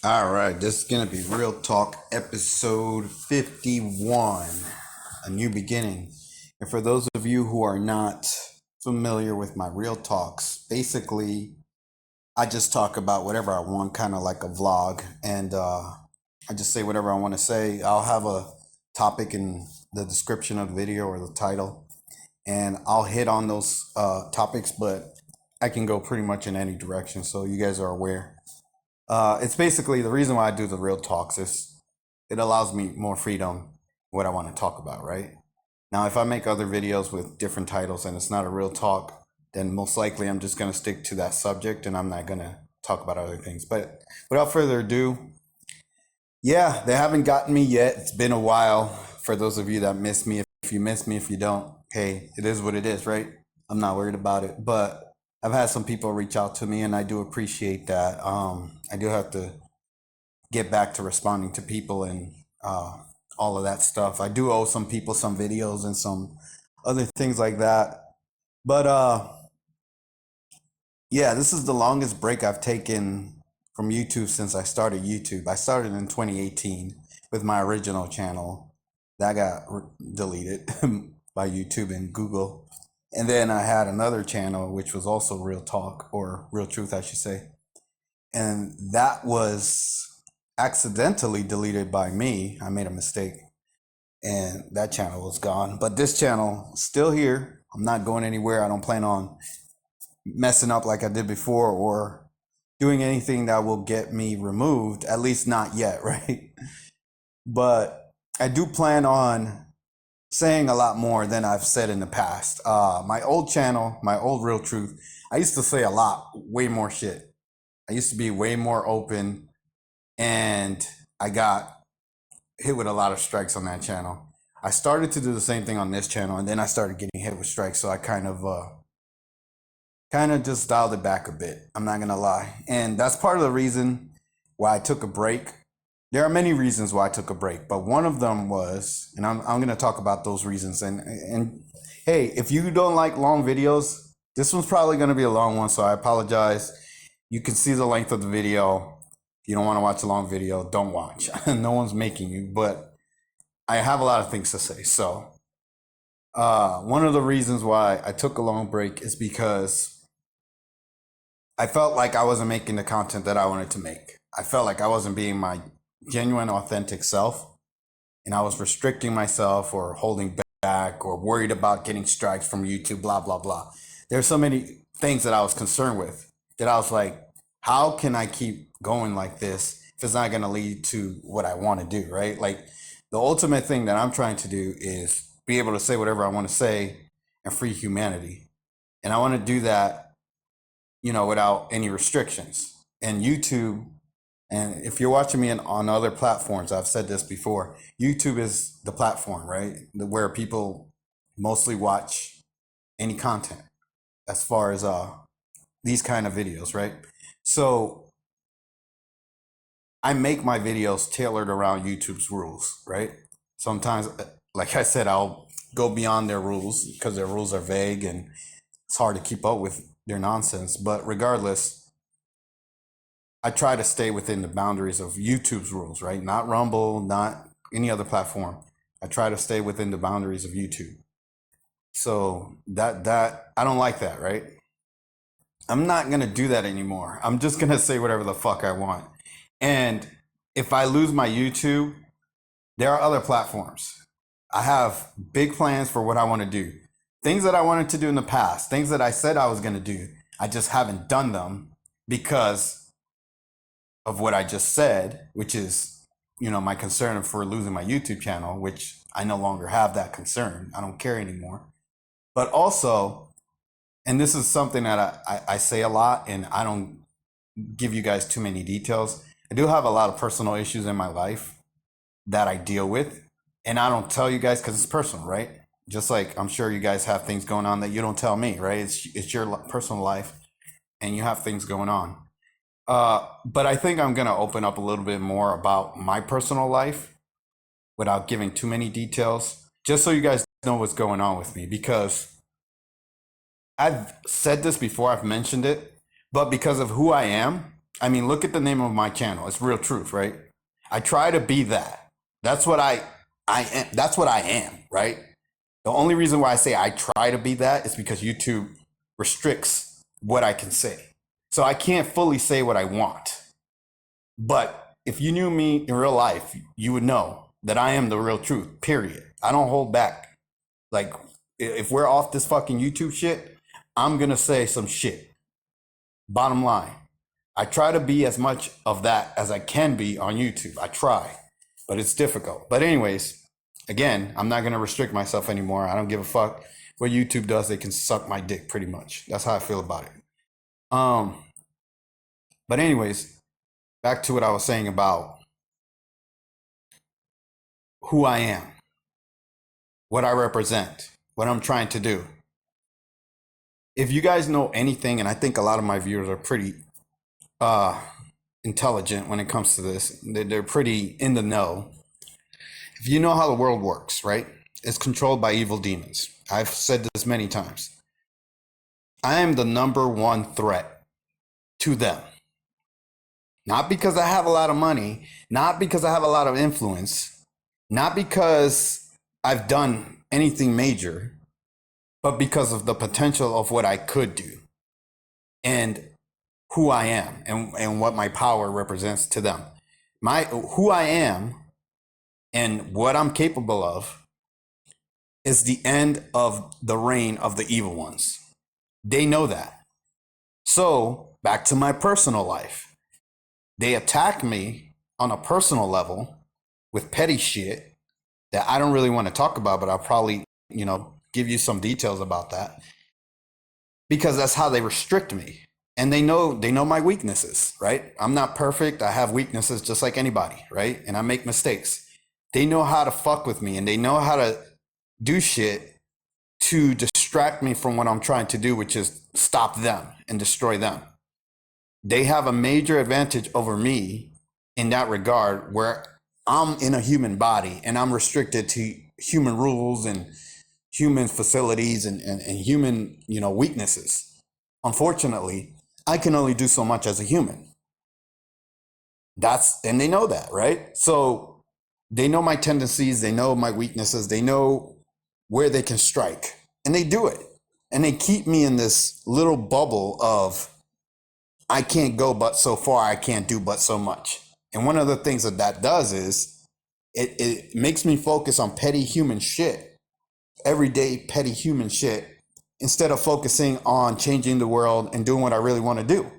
All right, this is going to be Real Talk episode 51, a new beginning. And for those of you who are not familiar with my Real Talks, basically, I just talk about whatever I want, kind of like a vlog. And I just say whatever I want to say. I'll have a topic in the description of the video or the title, and I'll hit on those topics, but I can go pretty much in any direction. So you guys are aware. It's basically the reason why I do the real talks is it allows me more freedom what I want to talk about, right? Now, if I make other videos with different titles and it's not a real talk, then most likely I'm just going to stick to that subject and I'm not going to talk about other things. But without further ado, yeah, they haven't gotten me yet. It's been a while. For those of you that miss me, if you miss me, if you don't, hey, it is what it is, right? I'm not worried about it. But I've had some people reach out to me and I do appreciate that. I do have to get back to responding to people and all of that stuff. I do owe some people some videos and some other things like that. But yeah, this is the longest break I've taken from YouTube since I started YouTube. I started in 2018 with my original channel that got deleted by YouTube and Google. And then I had another channel which was also Real Talk, or Real Truth, I should say. And that was accidentally deleted by me. I made a mistake and that channel was gone. But this channel still here. I'm not going anywhere. I don't plan on messing up like I did before or doing anything that will get me removed, at least not yet, right? But I do plan on saying a lot more than I've said in the past. My old channel, my old Real Truth, I used to say a lot, way more shit. I used to be way more open, and I got hit with a lot of strikes on that channel. I started to do the same thing on this channel, and then I started getting hit with strikes, so I kind of just dialed it back a bit. I'm not gonna lie, and that's part of the reason why I took a break. There are many reasons why I took a break, but one of them was, and I'm gonna talk about those reasons. And hey, if you don't like long videos, this one's probably gonna be a long one, so I apologize. You can see the length of the video. If you don't want to watch a long video, don't watch. No one's making you, but I have a lot of things to say. So one of the reasons why I took a long break is because I felt like I wasn't making the content that I wanted to make. I felt like I wasn't being my genuine, authentic self, and I was restricting myself or holding back or worried about getting strikes from YouTube, blah, blah, blah. There's so many things that I was concerned with that I was like, how can I keep going like this if it's not going to lead to what I want to do, right? Like the ultimate thing that I'm trying to do is be able to say whatever I want to say and free humanity. And I want to do that, without any restrictions. And YouTube, and if you're watching me on other platforms, I've said this before, YouTube is the platform, right? Where people mostly watch any content as far as these kind of videos, right? So I make my videos tailored around YouTube's rules, right? Sometimes, like I said, I'll go beyond their rules because their rules are vague and it's hard to keep up with their nonsense. But regardless, I try to stay within the boundaries of YouTube's rules, right? Not Rumble, not any other platform. I try to stay within the boundaries of YouTube. So that I don't like that, right? I'm not gonna do that anymore. I'm just gonna say whatever the fuck I want. And if I lose my YouTube, there are other platforms. I have big plans for what I want to do. Things that I wanted to do in the past, things that I said I was gonna do. I just haven't done them because of what I just said, which is, my concern for losing my YouTube channel, which I no longer have that concern. I don't care anymore. But also, and this is something that I say a lot and I don't give you guys too many details. I do have a lot of personal issues in my life that I deal with. And I don't tell you guys because it's personal, right? Just like I'm sure you guys have things going on that you don't tell me, right? It's your personal life and you have things going on. But I think I'm going to open up a little bit more about my personal life without giving too many details, just so you guys know what's going on with me, because I've said this before, I've mentioned it, but because of who I am, I mean, look at the name of my channel. It's Real Truth, right? I try to be that. That's what I am. That's what I am, right? The only reason why I say I try to be that is because YouTube restricts what I can say. So I can't fully say what I want. But if you knew me in real life, you would know that I am the real truth, period. I don't hold back. Like, if we're off this fucking YouTube shit, I'm going to say some shit. Bottom line. I try to be as much of that as I can be on YouTube. I try, but it's difficult. But anyways, again, I'm not going to restrict myself anymore. I don't give a fuck what YouTube does. They can suck my dick pretty much. That's how I feel about it. But anyways, back to what I was saying about who I am, what I represent, what I'm trying to do. If you guys know anything, and I think a lot of my viewers are pretty intelligent when it comes to this, they're pretty in the know. If you know how the world works, right? It's controlled by evil demons. I've said this many times. I am the number one threat to them. Not because I have a lot of money, not because I have a lot of influence, not because I've done anything major, but because of the potential of what I could do and who I am and what my power represents to them. Who I am and what I'm capable of is the end of the reign of the evil ones. They know that. So back to my personal life. They attack me on a personal level with petty shit that I don't really want to talk about, but I'll probably, give you some details about that, because that's how they restrict me. And they know my weaknesses, right? I'm not perfect. I have weaknesses just like anybody, right? And I make mistakes. They know how to fuck with me, and they know how to do shit to distract me from what I'm trying to do, which is stop them and destroy them. They have a major advantage over me in that regard, where I'm in a human body and I'm restricted to human rules and human facilities and human, weaknesses. Unfortunately, I can only do so much as a human. And they know that, right? So they know my tendencies, they know my weaknesses, they know where they can strike, and they do it. And they keep me in this little bubble of, I can't go but so far, I can't do but so much. And one of the things that does is it makes me focus on petty human shit, everyday petty human shit, instead of focusing on changing the world and doing what I really want to do.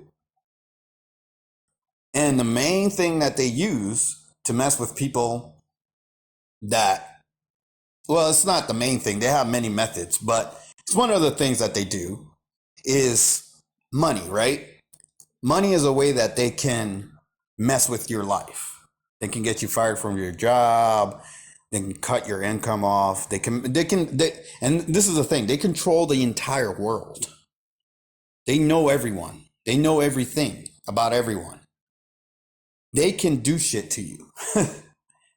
And the main thing that they use to mess with people it's not the main thing. They have many methods, but it's one of the things that they do is money, right? Money is a way that they can mess with your life. They can get you fired from your job. They can cut your income off. And this is the thing, they control the entire world. They know everyone. They know everything about everyone. They can do shit to you.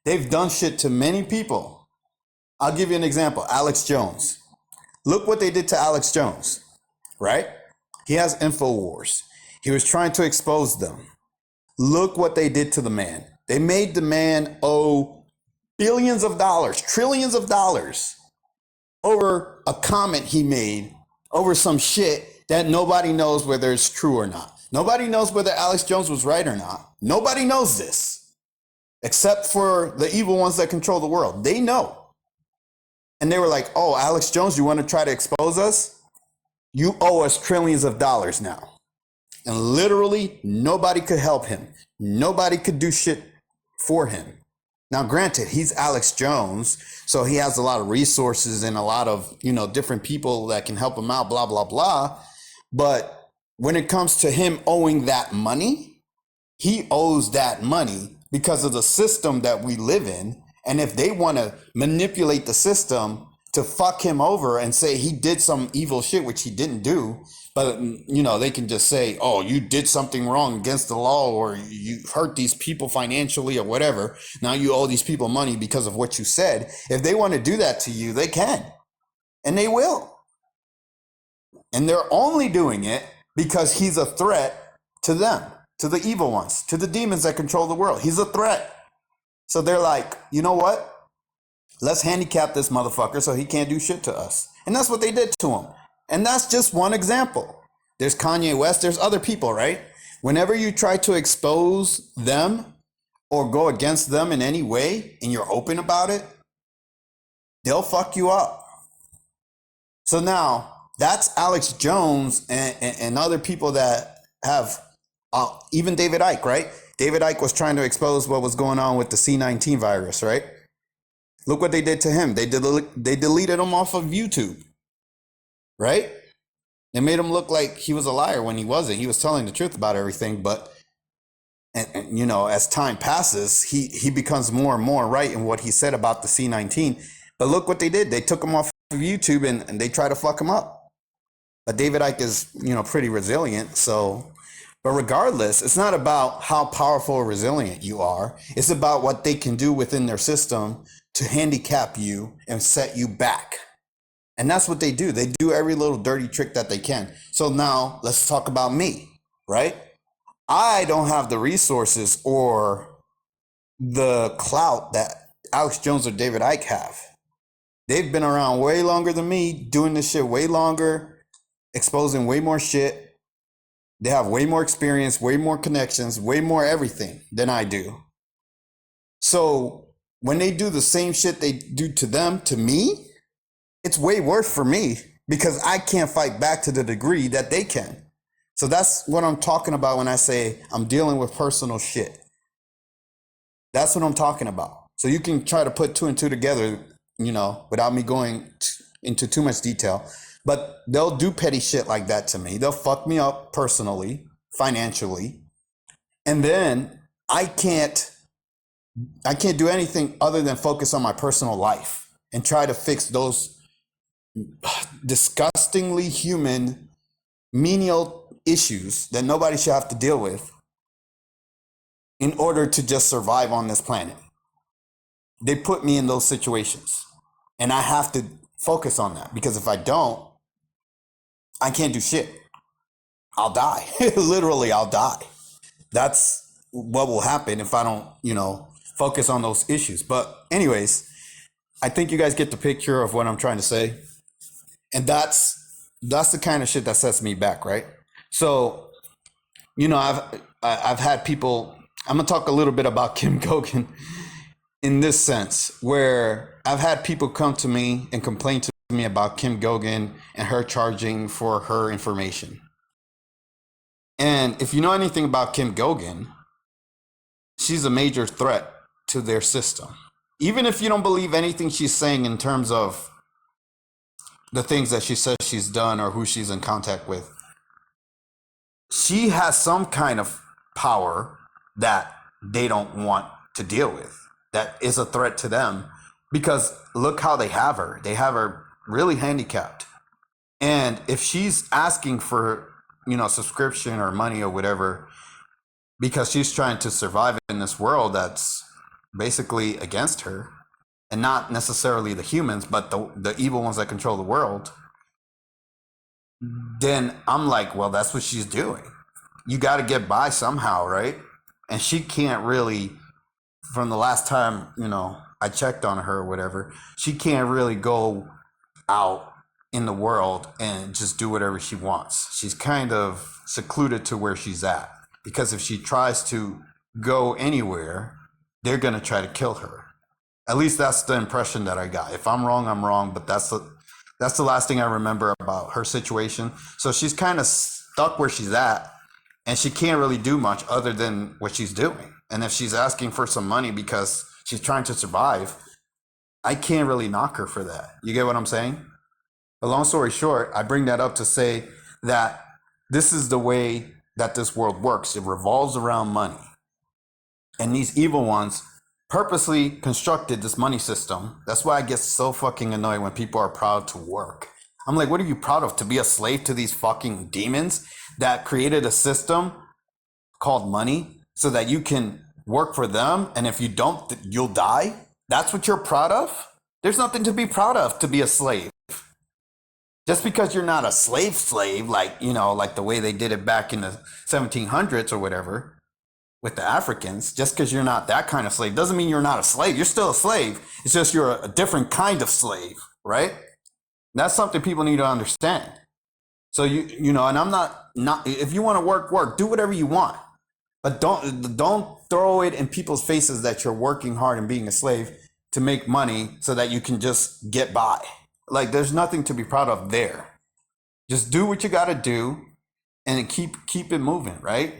They've done shit to many people. I'll give you an example. Alex Jones. Look what they did to Alex Jones, right? He has InfoWars. He was trying to expose them. Look what they did to the man. They made the man owe billions of dollars, trillions of dollars over a comment he made over some shit that nobody knows whether it's true or not. Nobody knows whether Alex Jones was right or not. Nobody knows this except for the evil ones that control the world. They know. And they were like, oh, Alex Jones, you want to try to expose us? You owe us trillions of dollars now. And literally nobody could help him. Nobody could do shit for him. Now, granted, he's Alex Jones, so he has a lot of resources and a lot of, different people that can help him out, blah, blah, blah. But when it comes to him owing that money, he owes that money because of the system that we live in. And if they want to manipulate the system to fuck him over and say he did some evil shit, which he didn't do, but, they can just say, oh, you did something wrong against the law, or you hurt these people financially or whatever. Now you owe these people money because of what you said. If they want to do that to you, they can. And they will. And they're only doing it because he's a threat to them. to the evil ones, to the demons that control the world. He's a threat. So they're like, you know what? Let's handicap this motherfucker so he can't do shit to us. And that's what they did to him. And that's just one example. There's Kanye West, there's other people, right? Whenever you try to expose them or go against them in any way and you're open about it, they'll fuck you up. So now that's Alex Jones and other people that have, even David Icke, right? David Icke was trying to expose what was going on with the C19 virus, right? Look what they did to him. They deleted him off of YouTube, right? They made him look like he was a liar when he wasn't. He was telling the truth about everything, but and you know, as time passes, he becomes more and more right in what he said about the C19. But look what they did. They took him off of YouTube and they try to fuck him up. But David Icke is, you know, pretty resilient. So, but regardless, it's not about how powerful or resilient you are. It's about what they can do within their system to handicap you and set you back. And that's what they do. They do every little dirty trick that they can. So now let's talk about me, right? I don't have the resources or the clout that Alex Jones or David Icke have. They've been around way longer than me, doing this shit way longer, exposing way more shit. They have way more experience, way more connections, way more everything than I do. So when they do the same shit they do to them, to me, it's way worse for me because I can't fight back to the degree that they can. So that's what I'm talking about when I say I'm dealing with personal shit. That's what I'm talking about. So you can try to put two and two together, you know, without me going into too much detail. But they'll do petty shit like that to me. They'll fuck me up personally, financially. And then I can't do anything other than focus on my personal life and try to fix those disgustingly human, menial issues that nobody should have to deal with in order to just survive on this planet. They put me in those situations and I have to focus on that because if I don't, I can't do shit. I'll die. Literally, I'll die. That's what will happen if I don't, you know, focus on those issues. But anyways, I think you guys get the picture of what I'm trying to say. And that's the kind of shit that sets me back, right? So, you know, I've had people, I'm gonna talk a little bit about Kim Gogan in this sense, where I've had people come to me and complain to me about Kim Gogan and her charging for her information. And if you know anything about Kim Gogan, she's a major threat to their system. Even if you don't believe anything she's saying in terms of the things that she says she's done or who she's in contact with, she has some kind of power that they don't want to deal with, that is a threat to them, because look how they have her. They have her really handicapped. And if she's asking for, you know, subscription or money or whatever, because she's trying to survive in this world that's basically against her, and not necessarily the humans, but the evil ones that control the world, then I'm like, well, that's what she's doing. You got to get by somehow, right? And she can't really, from the last time, you know, I checked on her or whatever, she can't really go out in the world and just do whatever she wants. She's kind of secluded to where she's at, because if she tries to go anywhere, they're going to try to kill her. At least that's the impression that I got. If I'm wrong, I'm wrong, but that's the last thing I remember about her situation. So she's kind of stuck where she's at, and she can't really do much other than what she's doing. And if she's asking for some money because she's trying to survive, I can't really knock her for that. You get what I'm saying? But long story short, I bring that up to say that this is the way that this world works. It revolves around money. And these evil ones purposely constructed this money system. That's why I get so fucking annoyed when people are proud to work. I'm like, what are you proud of? To be a slave to these fucking demons that created a system called money so that you can work for them, and if you don't, you'll die? That's what you're proud of? There's nothing to be proud of to be a slave. Just because you're not a slave, like, like the way they did it back in the 1700s or whatever with the Africans, just because you're not that kind of slave doesn't mean you're not a slave. You're still a slave. It's just you're a different kind of slave, right? That's something people need to understand. So and I'm not if you want to work, do whatever you want. But don't throw it in people's faces that you're working hard and being a slave to make money so that you can just get by. Like, there's nothing to be proud of there. Just do what you got to do and keep it moving, right?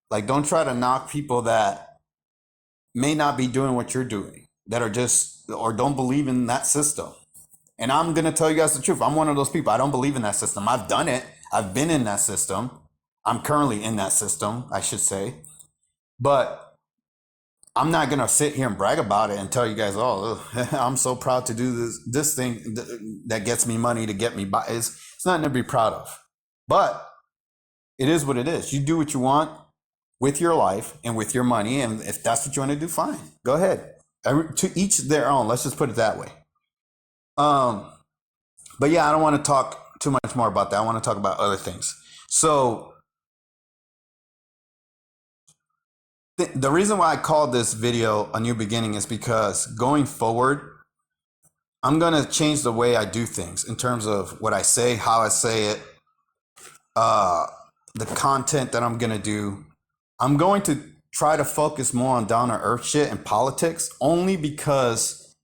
Like, don't try to knock people that may not be doing what you're doing, that are just, or don't believe in that system. And I'm going to tell you guys the truth. I'm one of those people. I don't believe in that system. I've done it. I've been in that system. I'm currently in that system, I should say. But I'm not going to sit here and brag about it and tell you guys, oh, I'm so proud to do this thing that gets me money to get me by. It's nothing to be proud of. But it is what it is. You do what you want with your life and with your money. And if that's what you want to do, fine. Go ahead. To each their own. Let's just put it that way. But yeah, I don't want to talk too much more about that. I want to talk about other things. So the reason why I called this video A New Beginning is because going forward, I'm going to change the way I do things in terms of what I say, how I say it, the content that I'm going to do. I'm going to try to focus more on down to earth shit and politics only because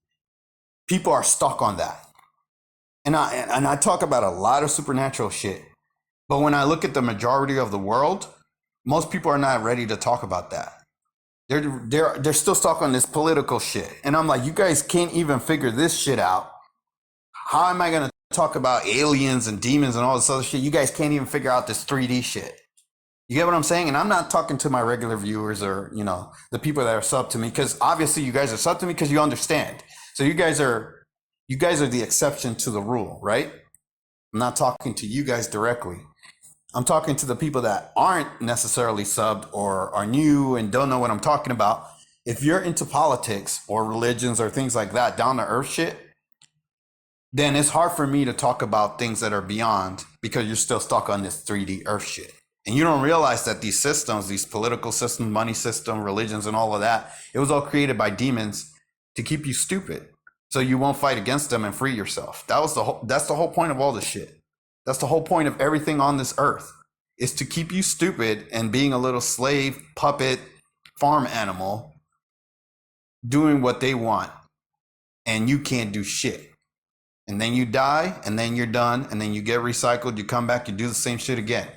people are stuck on that. And I talk about a lot of supernatural shit. But when I look at the majority of the world, most people are not ready to talk about that. They're still stuck on this political shit. And I'm like, you guys can't even figure this shit out. How am I going to talk about aliens and demons and all this other shit? You guys can't even figure out this 3D shit. You get what I'm saying? And I'm not talking to my regular viewers or, the people that are sub to me, because obviously you guys are sub to me because you understand. So you guys are the exception to the rule, right? I'm not talking to you guys directly. I'm talking to the people that aren't necessarily subbed or are new and don't know what I'm talking about. If you're into politics or religions or things like that, down to earth shit, then it's hard for me to talk about things that are beyond because you're still stuck on this 3D earth shit. And you don't realize that these systems, these political systems, money system, religions, and all of that, it was all created by demons to keep you stupid. So you won't fight against them and free yourself. That's the whole point of all this shit. That's the whole point of everything on this earth, is to keep you stupid and being a little slave, puppet, farm animal, doing what they want. And you can't do shit. And then you die, and then you're done, and then you get recycled, you come back, you do the same shit again.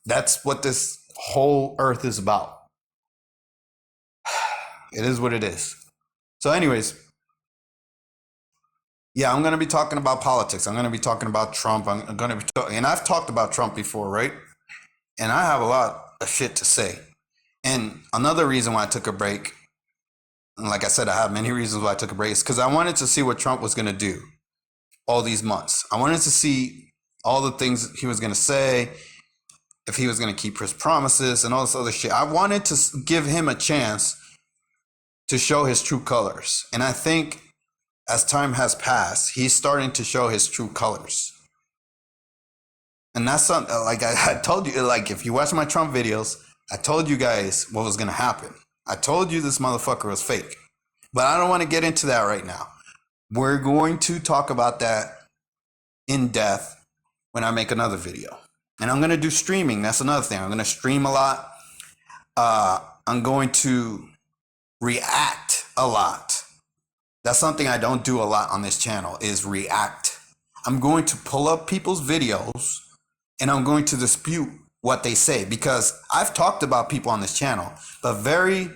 That's what this whole earth is about. It is what it is. So anyways, yeah, I'm going to be talking about politics. I'm going to be talking about Trump. I'm going to be and I've talked about Trump before, right? And I have a lot of shit to say. And another reason why I took a break, and like I said, I have many reasons why I took a break, is because I wanted to see what Trump was going to do all these months. I wanted to see all the things he was going to say, if he was going to keep his promises and all this other shit. I wanted to give him a chance to show his true colors. And I think as time has passed, he's starting to show his true colors. And that's something, like I told you, like if you watch my Trump videos, I told you guys what was going to happen. I told you this motherfucker was fake. But I don't want to get into that right now. We're going to talk about that in depth when I make another video. And I'm going to do streaming. That's another thing. I'm going to stream a lot. I'm going to react a lot. That's something I don't do a lot on this channel, is react. I'm going to pull up people's videos and I'm going to dispute what they say, because I've talked about people on this channel, but very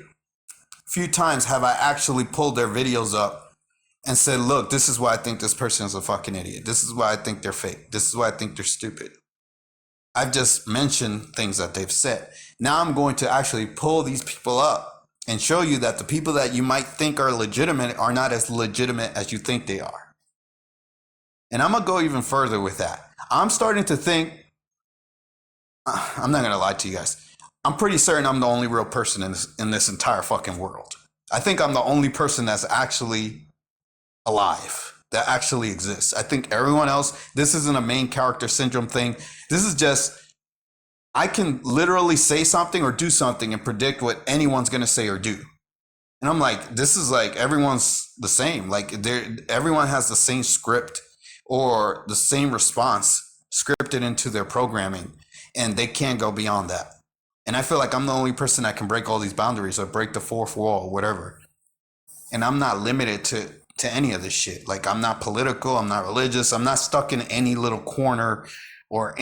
few times have I actually pulled their videos up and said, look, this is why I think this person is a fucking idiot. This is why I think they're fake. This is why I think they're stupid. I've just mentioned things that they've said. Now I'm going to actually pull these people up and show you that the people that you might think are legitimate are not as legitimate as you think they are. And I'm going to go even further with that. I'm starting to think, I'm not going to lie to you guys, I'm pretty certain I'm the only real person in this entire fucking world. I think I'm the only person that's actually alive. that actually exists. I think everyone else, this isn't a main character syndrome thing. This is just, I can literally say something or do something and predict what anyone's going to say or do. And I'm like, this is like everyone's the same. Like everyone has the same script or the same response scripted into their programming, and they can't go beyond that. And I feel like I'm the only person that can break all these boundaries or break the fourth wall, whatever. And I'm not limited to any of this shit. Like, I'm not political, I'm not religious, I'm not stuck in any little corner or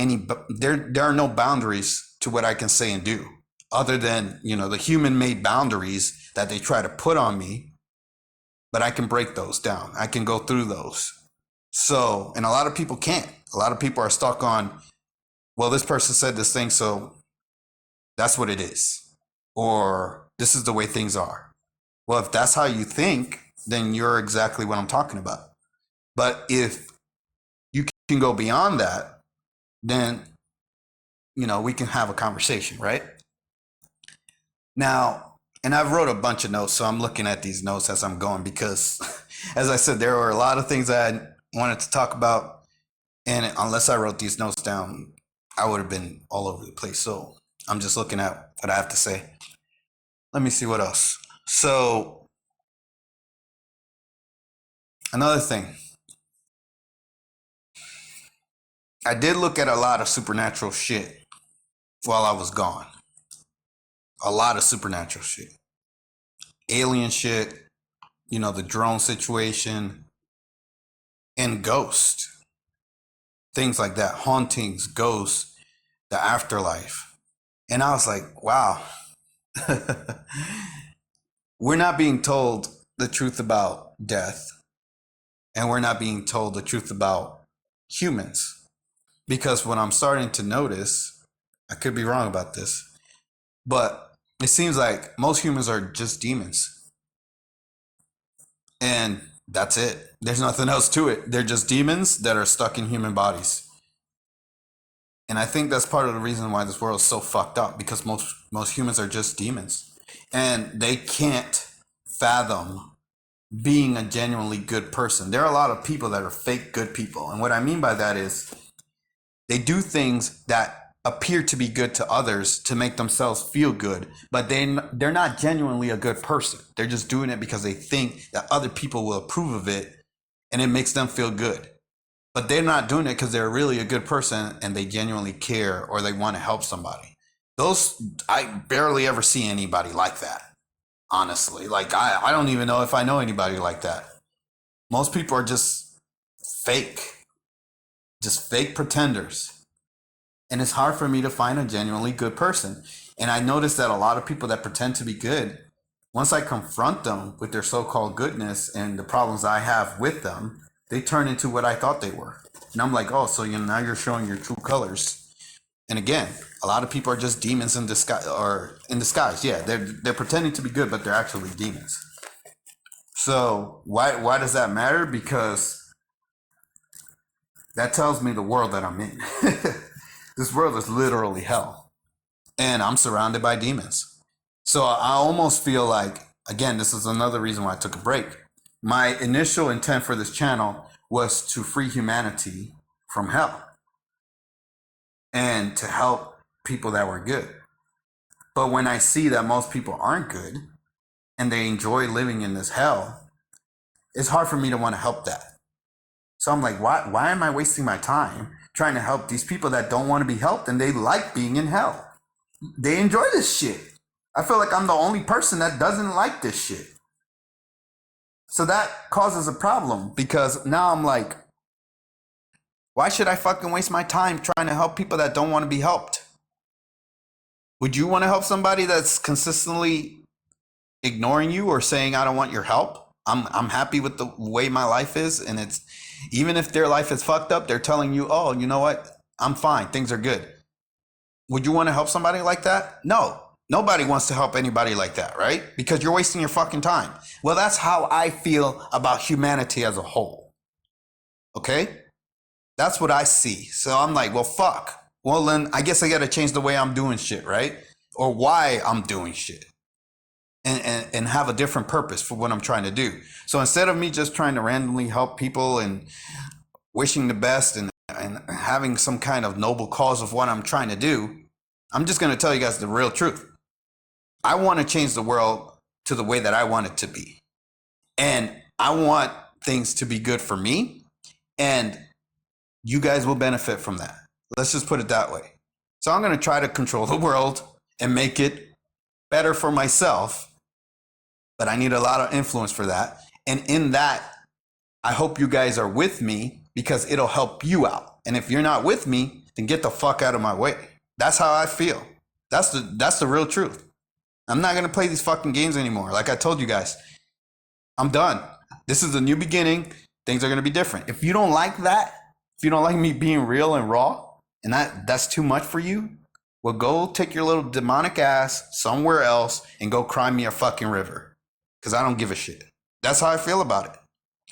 there are no boundaries to what I can say and do, other than, the human made boundaries that they try to put on me. But I can break those down. I can go through those. So, and a lot of people can't. A lot of people are stuck on, well, this person said this thing, so that's what it is. Or this is the way things are. Well, if that's how you think, then you're exactly what I'm talking about. But if you can go beyond that, then, we can have a conversation, right? Now, and I've wrote a bunch of notes, so I'm looking at these notes as I'm going because, as I said, there were a lot of things that I wanted to talk about. And unless I wrote these notes down, I would have been all over the place. So I'm just looking at what I have to say. Let me see what else. So, another thing. I did look at a lot of supernatural shit while I was gone. A lot of supernatural shit. Alien shit, the drone situation, and ghosts. Things like that. Hauntings, ghosts, the afterlife. And I was like, wow. We're not being told the truth about death. And we're not being told the truth about humans. Because what I'm starting to notice, I could be wrong about this, but it seems like most humans are just demons. And that's it. There's nothing else to it. They're just demons that are stuck in human bodies. And I think that's part of the reason why this world is so fucked up, because most humans are just demons. And they can't fathom being a genuinely good person. There are a lot of people that are fake good people. And what I mean by that is they do things that appear to be good to others to make themselves feel good, but they're not genuinely a good person. They're just doing it because they think that other people will approve of it and it makes them feel good. But they're not doing it because they're really a good person and they genuinely care or they want to help somebody. I barely ever see anybody like that, honestly. Like, I don't even know if I know anybody like that. Most people are just fake pretenders. And it's hard for me to find a genuinely good person. And I noticed that a lot of people that pretend to be good, once I confront them with their so-called goodness and the problems I have with them, they turn into what I thought they were. And I'm like, oh, so now you're showing your true colors. And again, a lot of people are just demons in disguise. Yeah, they're pretending to be good, but they're actually demons. So why does that matter? Because that tells me the world that I'm in. This world is literally hell. And I'm surrounded by demons. So I almost feel like, again, this is another reason why I took a break. My initial intent for this channel was to free humanity from hell and to help people that were good. But when I see that most people aren't good and they enjoy living in this hell, it's hard for me to want to help that. So I'm like, why am I wasting my time trying to help these people that don't want to be helped and they like being in hell? They enjoy this shit. I feel like I'm the only person that doesn't like this shit. So that causes a problem because now I'm like, why should I fucking waste my time trying to help people that don't want to be helped? Would you want to help somebody that's consistently ignoring you or saying, I don't want your help? I'm happy with the way my life is. And it's, even if their life is fucked up, they're telling you, oh, you know what? I'm fine. Things are good. Would you want to help somebody like that? No. Nobody wants to help anybody like that, right? Because you're wasting your fucking time. Well, that's how I feel about humanity as a whole. Okay? That's what I see. So I'm like, well, fuck. Well, then I guess I got to change the way I'm doing shit, right? Or why I'm doing shit. And and have a different purpose for what I'm trying to do. So instead of me just trying to randomly help people and wishing the best and having some kind of noble cause of what I'm trying to do, I'm just going to tell you guys the real truth. I want to change the world to the way that I want it to be. And I want things to be good for me, and you guys will benefit from that. Let's just put it that way. So I'm going to try to control the world and make it better for myself, but I need a lot of influence for that. And in that, I hope you guys are with me because it'll help you out. And if you're not with me, then get the fuck out of my way. That's how I feel. That's the real truth. I'm not going to play these fucking games anymore. Like I told you guys, I'm done. This is a new beginning. Things are going to be different. If you don't like that, if you don't like me being real and raw, and that's too much for you, well, go take your little demonic ass somewhere else and go cry me a fucking river. Because I don't give a shit. That's how I feel about it.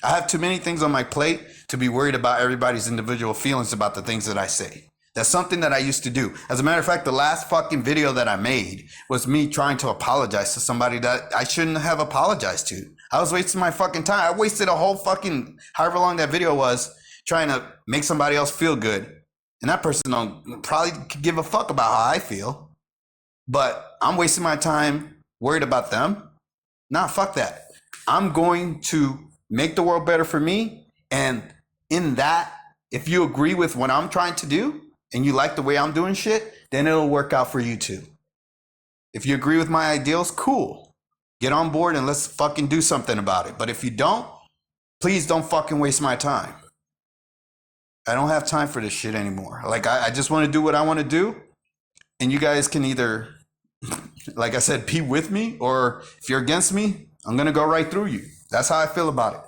I have too many things on my plate to be worried about everybody's individual feelings about the things that I say. That's something that I used to do. As a matter of fact, the last fucking video that I made was me trying to apologize to somebody that I shouldn't have apologized to. I was wasting my fucking time. I wasted a whole fucking, however long that video was, trying to make somebody else feel good. And that person don't probably give a fuck about how I feel. But I'm wasting my time worried about them. Nah, fuck that. I'm going to make the world better for me. And in that, if you agree with what I'm trying to do and you like the way I'm doing shit, then it'll work out for you too. If you agree with my ideals, cool. Get on board and let's fucking do something about it. But if you don't, please don't fucking waste my time. I don't have time for this shit anymore. Like, I just want to do what I want to do. And you guys can either, like I said, be with me, or if you're against me, I'm going to go right through you. That's how I feel about it.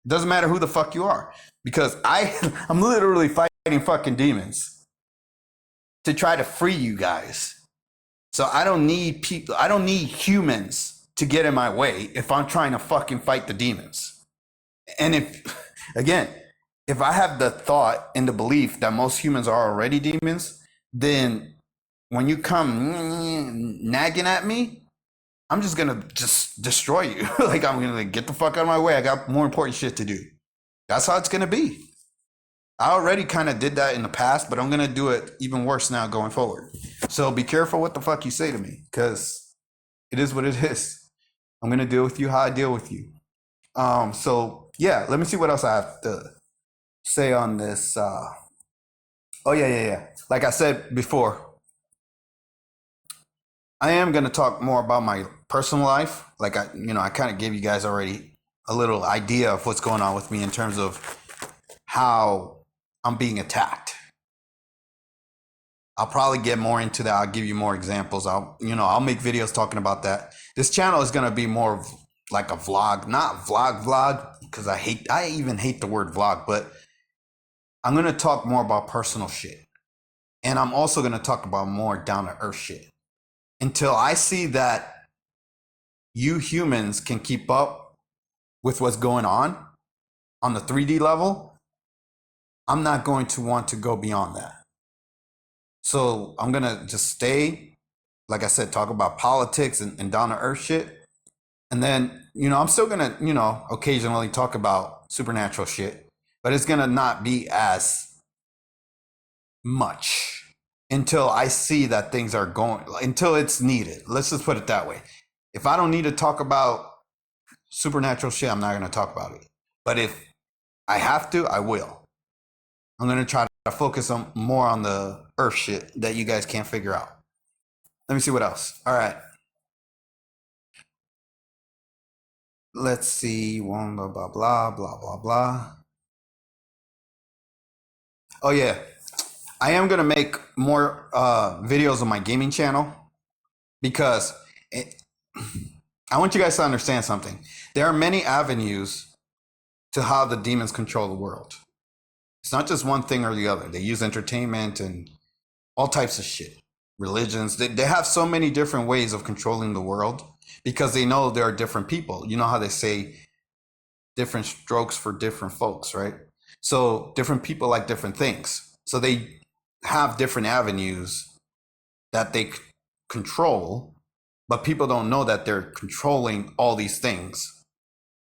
It doesn't matter who the fuck you are, because I'm literally fighting fucking demons to try to free you guys. So I don't need people. I don't need humans to get in my way if I'm trying to fucking fight the demons. And if I have the thought and the belief that most humans are already demons, then when you come nagging at me, I'm just going to just destroy you. Like, I'm going to get the fuck out of my way. I got more important shit to do. That's how it's going to be. I already kind of did that in the past, but I'm going to do it even worse now going forward. So be careful what the fuck you say to me, because it is what it is. I'm going to deal with you how I deal with you. So yeah, let me see what else I have to say on this. Yeah. Like I said before, I am going to talk more about my personal life. Like I kind of gave you guys already a little idea of what's going on with me in terms of how I'm being attacked. I'll probably get more into that. I'll give you more examples. I'll make videos talking about that. This channel is going to be more of like a vlog, not vlog, because I even hate the word vlog, but I'm going to talk more about personal shit. And I'm also going to talk about more down to earth shit. Until I see that you humans can keep up with what's going on the 3D level, I'm not going to want to go beyond that. So I'm going to just stay, like I said, talk about politics and down to earth shit. And then, I'm still going to, occasionally talk about supernatural shit, but it's going to not be as much until I see that things are going, until it's needed. Let's just put it that way. If I don't need to talk about supernatural shit, I'm not going to talk about it. But if I have to, I will. I'm going to try to focus on more on the earth shit that you guys can't figure out. Let me see what else. All right. Let's see. Blah, blah, blah, blah, blah, blah. Oh, yeah. I am going to make more videos on my gaming channel because I want you guys to understand something. There are many avenues to how the demons control the world. It's not just one thing or the other. They use entertainment and all types of shit. Religions. They have so many different ways of controlling the world because they know there are different people. You know how they say different strokes for different folks, right? So different people like different things. So they have different avenues that they control, But people don't know that they're controlling all these things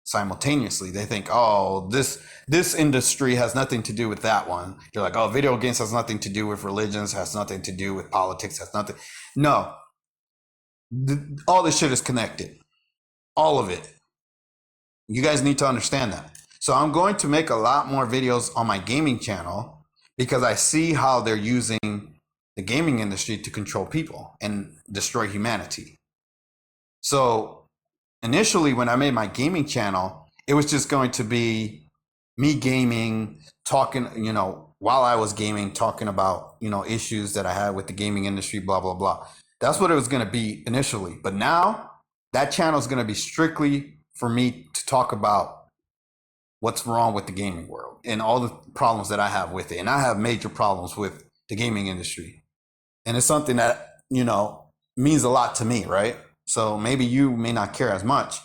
simultaneously. They think, oh, this industry has nothing to do with that one. You're like, oh, video games has nothing to do with religions, has nothing to do with politics, has nothing. No, all this shit is connected. All of it. You guys need to understand that. So I'm going to make a lot more videos on my gaming channel because I see how they're using the gaming industry to control people and destroy humanity. So initially, when I made my gaming channel, it was just going to be me gaming, talking, while I was gaming, talking about, issues that I had with the gaming industry, blah, blah, blah. That's what it was going to be initially. But now that channel is going to be strictly for me to talk about what's wrong with the gaming world and all the problems that I have with it. And I have major problems with the gaming industry. And it's something that, means a lot to me, right? So maybe you may not care as much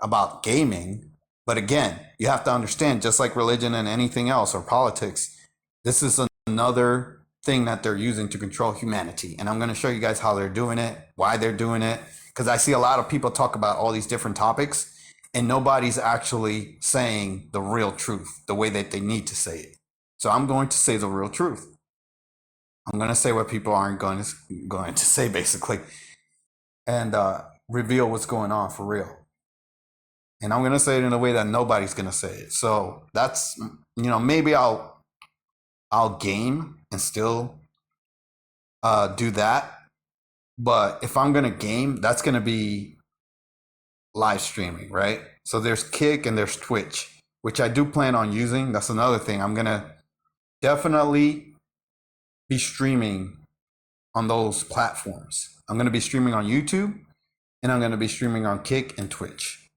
about gaming, but again, you have to understand, just like religion and anything else or politics, this is another thing that they're using to control humanity. And I'm going to show you guys how they're doing it, why they're doing it, because I see a lot of people talk about all these different topics and nobody's actually saying the real truth, the way that they need to say it. So I'm going to say the real truth. I'm going to say what people aren't going to say, basically, and reveal what's going on for real. And I'm going to say it in a way that nobody's going to say it. So that's, maybe I'll game and still do that. But if I'm going to game, that's going to be live streaming, right? So there's Kick and there's Twitch, which I do plan on using. That's another thing. I'm going to definitely be streaming on those platforms. I'm going to be streaming on YouTube and I'm going to be streaming on Kick and Twitch.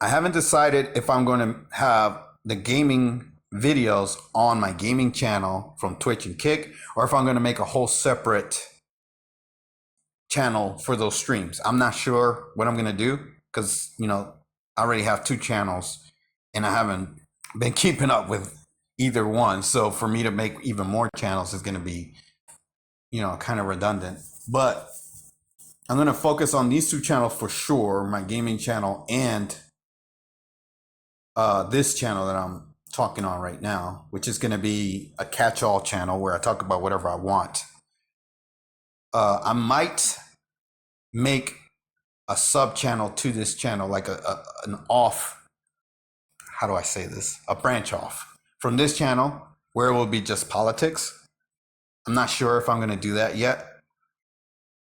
I haven't decided if I'm going to have the gaming videos on my gaming channel from Twitch and Kick or if I'm going to make a whole separate channel for those streams. I'm not sure what I'm going to do because, I already have 2 channels and I haven't been keeping up with either one. So for me to make even more channels is going to be, kind of redundant. But I'm going to focus on these 2 channels for sure, my gaming channel and this channel that I'm talking on right now, which is going to be a catch-all channel where I talk about whatever I want. I might make a sub channel to this channel, like an off, how do I say this? A branch off from this channel where it will be just politics. I'm not sure if I'm going to do that yet.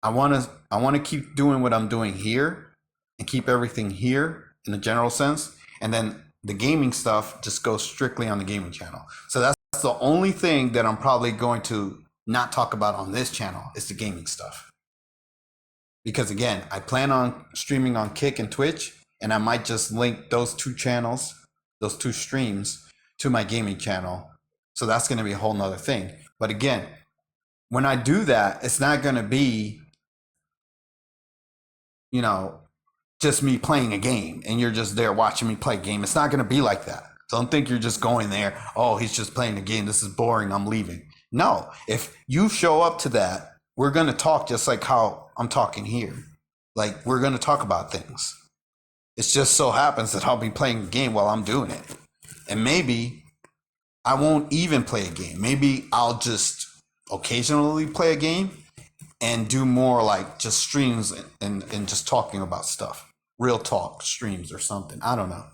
I want to keep doing what I'm doing here and keep everything here in a general sense. And then the gaming stuff just goes strictly on the gaming channel. So that's the only thing that I'm probably going to not talk about on this channel is the gaming stuff. Because again, I plan on streaming on Kick and Twitch, and I might just link those 2 channels, those 2 streams to my gaming channel. So that's going to be a whole nother thing. But again, when I do that, it's not going to be, just me playing a game and you're just there watching me play a game. It's not going to be like that. Don't think you're just going there, oh, he's just playing a game, this is boring, I'm leaving. No, if you show up to that, we're going to talk just like how I'm talking here. Like, we're going to talk about things. It just so happens that I'll be playing a game while I'm doing it. And maybe I won't even play a game. Maybe I'll just occasionally play a game and do more like just streams and just talking about stuff. Real talk streams or something. I don't know.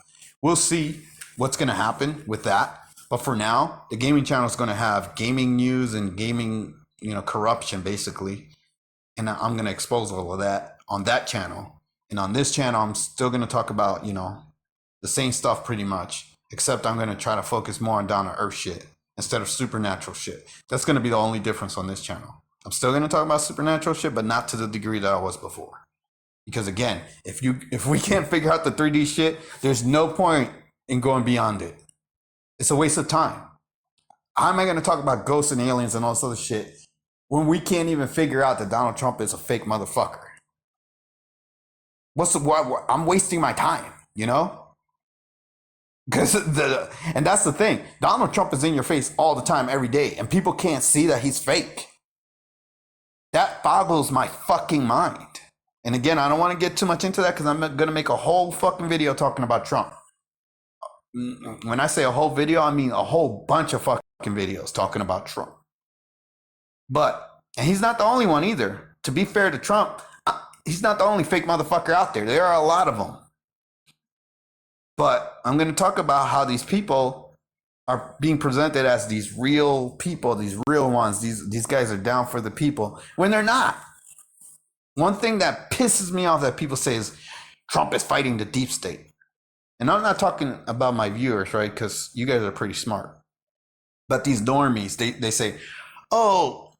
We'll see what's going to happen with that. But for now, the gaming channel is going to have gaming news and gaming, corruption, basically. And I'm going to expose all of that on that channel. And on this channel, I'm still going to talk about, the same stuff pretty much, except I'm going to try to focus more on down to earth shit instead of supernatural shit. That's going to be the only difference on this channel. I'm still going to talk about supernatural shit, but not to the degree that I was before. Because again, if we can't figure out the 3D shit, there's no point in going beyond it. It's a waste of time. How am I going to talk about ghosts and aliens and all this other shit when we can't even figure out that Donald Trump is a fake motherfucker? I'm wasting my time, Because and that's the thing. Donald Trump is in your face all the time, every day, and people can't see that he's fake. That boggles my fucking mind. And again, I don't want to get too much into that because I'm going to make a whole fucking video talking about Trump. When I say a whole video, I mean a whole bunch of fucking videos talking about Trump. And he's not the only one either. To be fair to Trump, he's not the only fake motherfucker out there. There are a lot of them. But I'm going to talk about how these people are being presented as these real people, these real ones. These guys are down for the people when they're not. One thing that pisses me off that people say is Trump is fighting the deep state. And I'm not talking about my viewers, right? Because you guys are pretty smart. But these normies, they say, oh,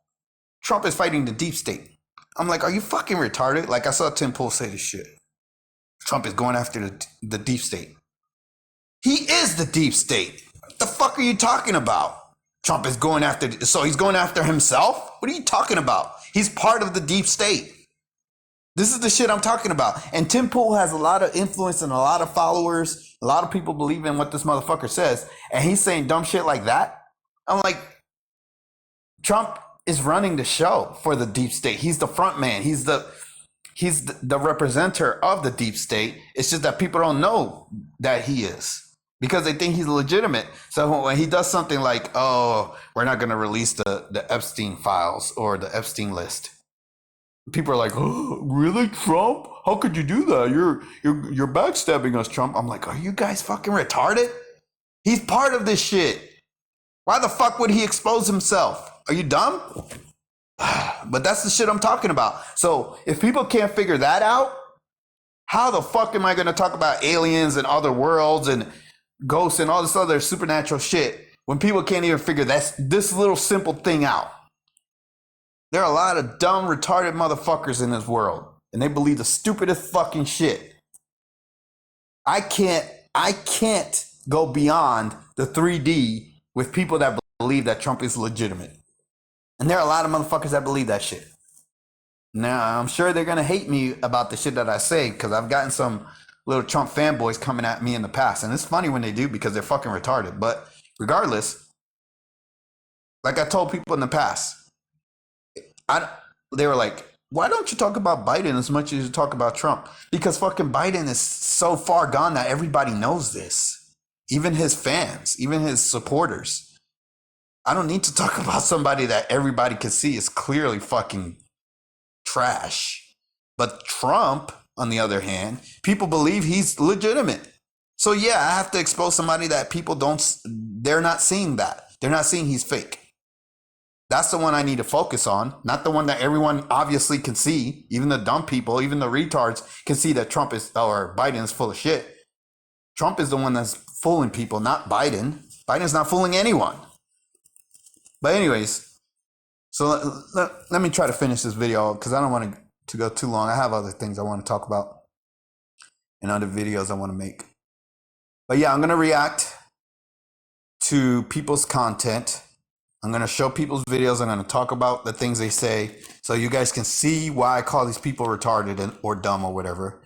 Trump is fighting the deep state. I'm like, are you fucking retarded? Like I saw Tim Pool say this shit. Trump is going after the deep state. He is the deep state. What the fuck are you talking about? Trump is going after, so he's going after himself? What are you talking about? He's part of the deep state. This is the shit I'm talking about. And Tim Pool has a lot of influence and a lot of followers. A lot of people believe in what this motherfucker says. And he's saying dumb shit like that. I'm like, Trump is running the show for the deep state. He's the front man. He's the representative of the deep state. It's just that people don't know that he is because they think he's legitimate. So when he does something like, oh, we're not going to release the Epstein files or the Epstein list, people are like, oh, really, Trump? How could you do that? You're backstabbing us, Trump. I'm like, are you guys fucking retarded? He's part of this shit. Why the fuck would he expose himself? Are you dumb? But that's the shit I'm talking about. So if people can't figure that out, how the fuck am I going to talk about aliens and other worlds and ghosts and all this other supernatural shit when people can't even figure this little simple thing out? There are a lot of dumb, retarded motherfuckers in this world, and they believe the stupidest fucking shit. I can't go beyond the 3D with people that believe that Trump is legitimate. And there are a lot of motherfuckers that believe that shit. Now, I'm sure they're going to hate me about the shit that I say because I've gotten some little Trump fanboys coming at me in the past. And it's funny when they do because they're fucking retarded. But regardless, like I told people in the past, they were like, why don't you talk about Biden as much as you talk about Trump? Because fucking Biden is so far gone that everybody knows this. Even his fans, even his supporters. I don't need to talk about somebody that everybody can see is clearly fucking trash. But Trump, on the other hand, people believe he's legitimate. So yeah, I have to expose somebody that people they're not seeing that. They're not seeing he's fake. That's the one I need to focus on, not the one that everyone obviously can see. Even the dumb people, even the retards can see that Trump or Biden is full of shit. Trump is the one that's fooling people, not Biden. Biden's not fooling anyone. But anyways, so let me try to finish this video because I don't want to go too long. I have other things I want to talk about and other videos I want to make. But yeah, I'm going to react to people's content. I'm going to show people's videos. I'm going to talk about the things they say so you guys can see why I call these people retarded or dumb or whatever.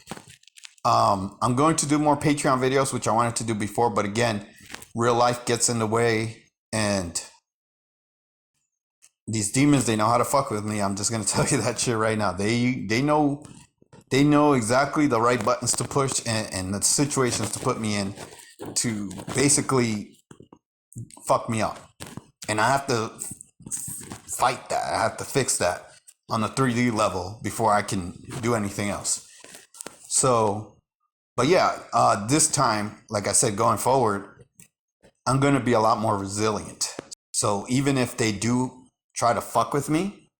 I'm going to do more Patreon videos, which I wanted to do before. But again, real life gets in the way and these demons, they know how to fuck with me. I'm just going to tell you that shit right now. They know exactly the right buttons to push and the situations to put me in to basically fuck me up. And I have to fight that. I have to fix that on the 3D level before I can do anything else. So, but yeah, this time, like I said, going forward, I'm going to be a lot more resilient. So even if they do try to fuck with me,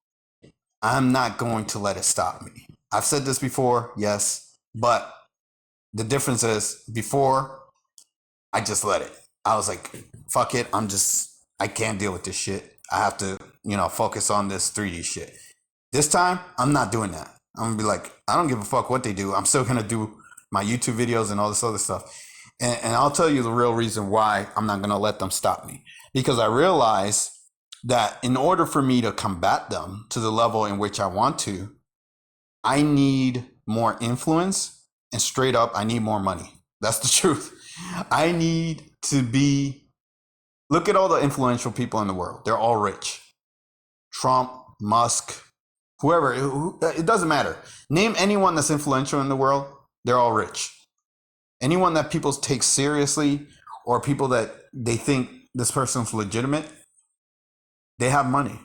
I'm not going to let it stop me. I've said this before, yes, but the difference is before I just let it. I was like, fuck it. I can't deal with this shit. I have to, focus on this 3D shit. This time, I'm not doing that. I'm gonna be like, I don't give a fuck what they do. I'm still gonna do my YouTube videos and all this other stuff. And I'll tell you the real reason why I'm not gonna let them stop me. Because I realize that in order for me to combat them to the level in which I want to, I need more influence and straight up, I need more money. That's the truth. I need to look at all the influential people in the world. They're all rich. Trump, Musk, whoever, it doesn't matter. Name anyone that's influential in the world, they're all rich. Anyone that people take seriously or people that they think this person's legitimate, they have money.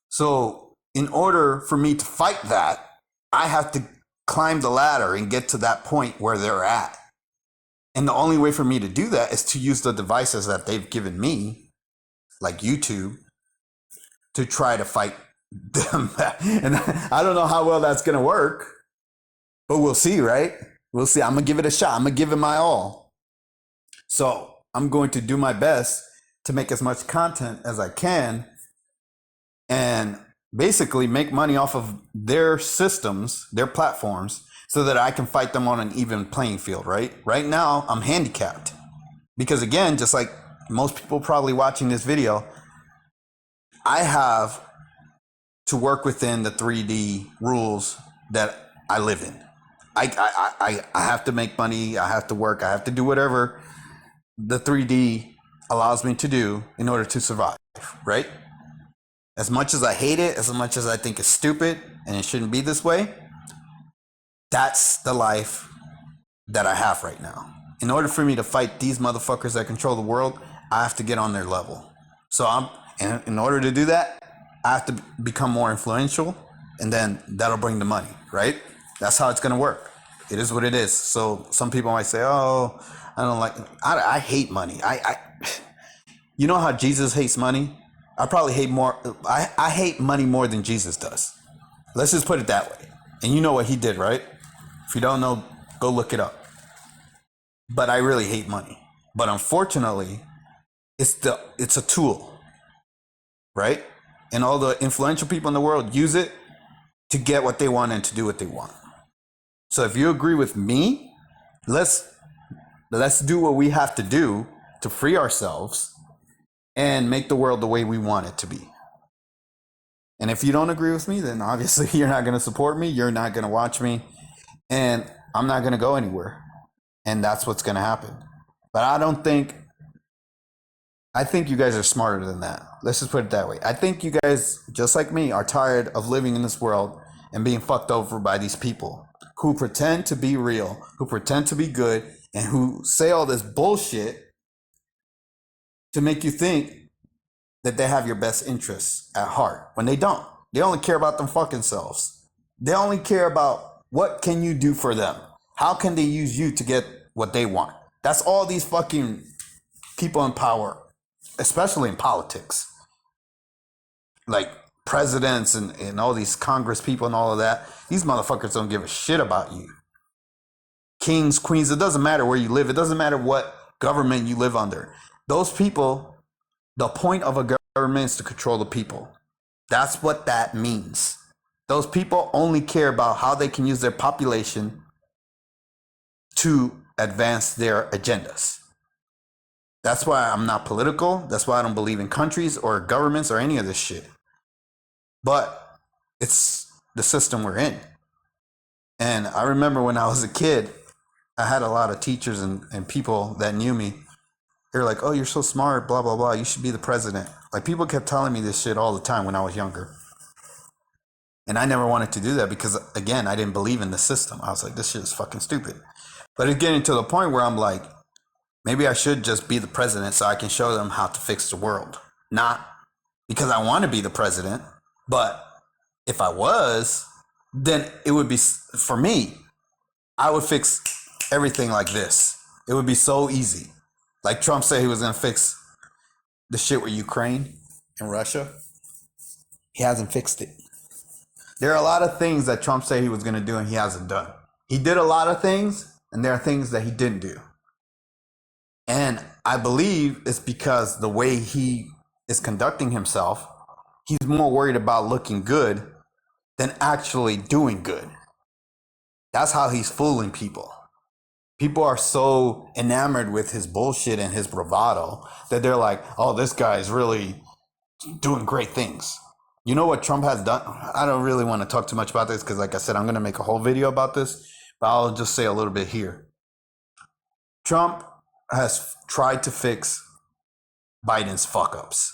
So in order for me to fight that, I have to climb the ladder and get to that point where they're at. And the only way for me to do that is to use the devices that they've given me, like YouTube, to try to fight them. And I don't know how well that's going to work, but we'll see, right? We'll see. I'm going to give it a shot. I'm going to give it my all. So I'm going to do my best to make as much content as I can and basically make money off of their systems, their platforms, so that I can fight them on an even playing field, right? Right now, I'm handicapped. Because again, just like most people probably watching this video, I have to work within the 3D rules that I live in. I have to make money, I have to work, I have to do whatever the 3D allows me to do in order to survive, right? As much as I hate it, as much as I think it's stupid and it shouldn't be this way, that's the life that I have right now. In order for me to fight these motherfuckers that control the world, I have to get on their level. So in order to do that, I have to become more influential, and then that'll bring the money, right? That's how it's gonna work. It is what it is. So some people might say, "Oh, I don't like. I hate money. You know how Jesus hates money? I probably hate more. I hate money more than Jesus does. Let's just put it that way. And you know what he did, right? If you don't know, go look it up. But I really hate money. But unfortunately, it's a tool, right? And all the influential people in the world use it to get what they want and to do what they want. So if you agree with me, let's do what we have to do to free ourselves and make the world the way we want it to be. And if you don't agree with me, then obviously you're not going to support me, you're not going to watch me, and I'm not going to go anywhere. And that's what's going to happen. But I think you guys are smarter than that. Let's just put it that way. I think you guys, just like me, are tired of living in this world and being fucked over by these people who pretend to be real, who pretend to be good, and who say all this bullshit to make you think that they have your best interests at heart when they don't. They only care about them fucking selves. They only care about what can you do for them. How can they use you to get what they want? That's all these fucking people in power, especially in politics, like presidents and all these Congress people and all of that. These motherfuckers don't give a shit about you. Kings, queens, it doesn't matter where you live. It doesn't matter what government you live under. Those people, the point of a government is to control the people. That's what that means. Those people only care about how they can use their population to advance their agendas. That's why I'm not political. That's why I don't believe in countries or governments or any of this shit. But it's the system we're in. And I remember when I was a kid, I had a lot of teachers and people that knew me. They're like, "Oh, you're so smart, blah, blah, blah. You should be the president." Like, people kept telling me this shit all the time when I was younger. And I never wanted to do that because, again, I didn't believe in the system. I was like, this shit is fucking stupid. But it's getting to the point where I'm like, maybe I should just be the president so I can show them how to fix the world. Not because I want to be the president, but if I was, then it would be, for me, I would fix everything like this. It would be so easy. Like Trump said he was going to fix the shit with Ukraine and Russia. He hasn't fixed it. There are a lot of things that Trump said he was going to do and he hasn't done. He did a lot of things, and there are things that he didn't do. And I believe it's because the way he is conducting himself, he's more worried about looking good than actually doing good. That's how he's fooling people. People are so enamored with his bullshit and his bravado that they're like, "Oh, this guy is really doing great things." You know what Trump has done? I don't really want to talk too much about this because, like I said, I'm going to make a whole video about this, but I'll just say a little bit here. Trump has tried to fix Biden's fuck ups.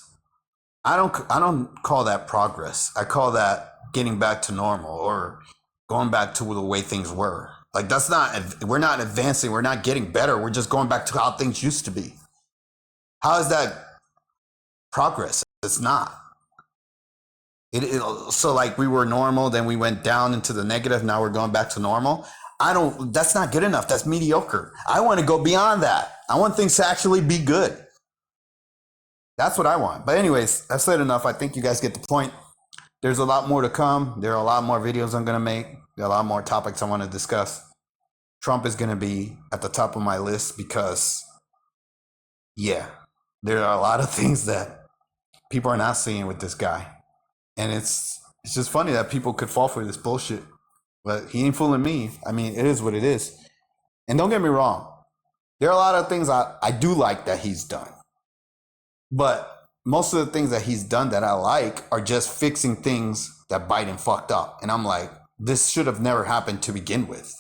I don't call that progress. I call that getting back to normal or going back to the way things were. Like that's not, we're not advancing, we're not getting better. We're just going back to how things used to be. How is that progress? It's not. So like we were normal, then we went down into the negative. Now we're going back to normal. That's not good enough. That's mediocre. I want to go beyond that. I want things to actually be good. That's what I want. But anyways, I've said enough. I think you guys get the point. There's a lot more to come. There are a lot more videos I'm going to make. There are a lot more topics I want to discuss. Trump is going to be at the top of my list because, yeah, there are a lot of things that people are not seeing with this guy. And it's just funny that people could fall for this bullshit. But he ain't fooling me. I mean, it is what it is. And don't get me wrong. There are a lot of things I do like that he's done. But most of the things that he's done that I like are just fixing things that Biden fucked up. And I'm like, this should have never happened to begin with.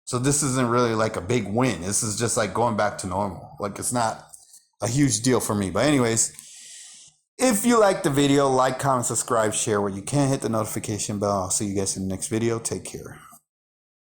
So this isn't really like a big win. This is just like going back to normal. Like it's not a huge deal for me. But anyways, if you like the video, like, comment, subscribe, share where you can. Hit the notification bell. I'll see you guys in the next video. Take care.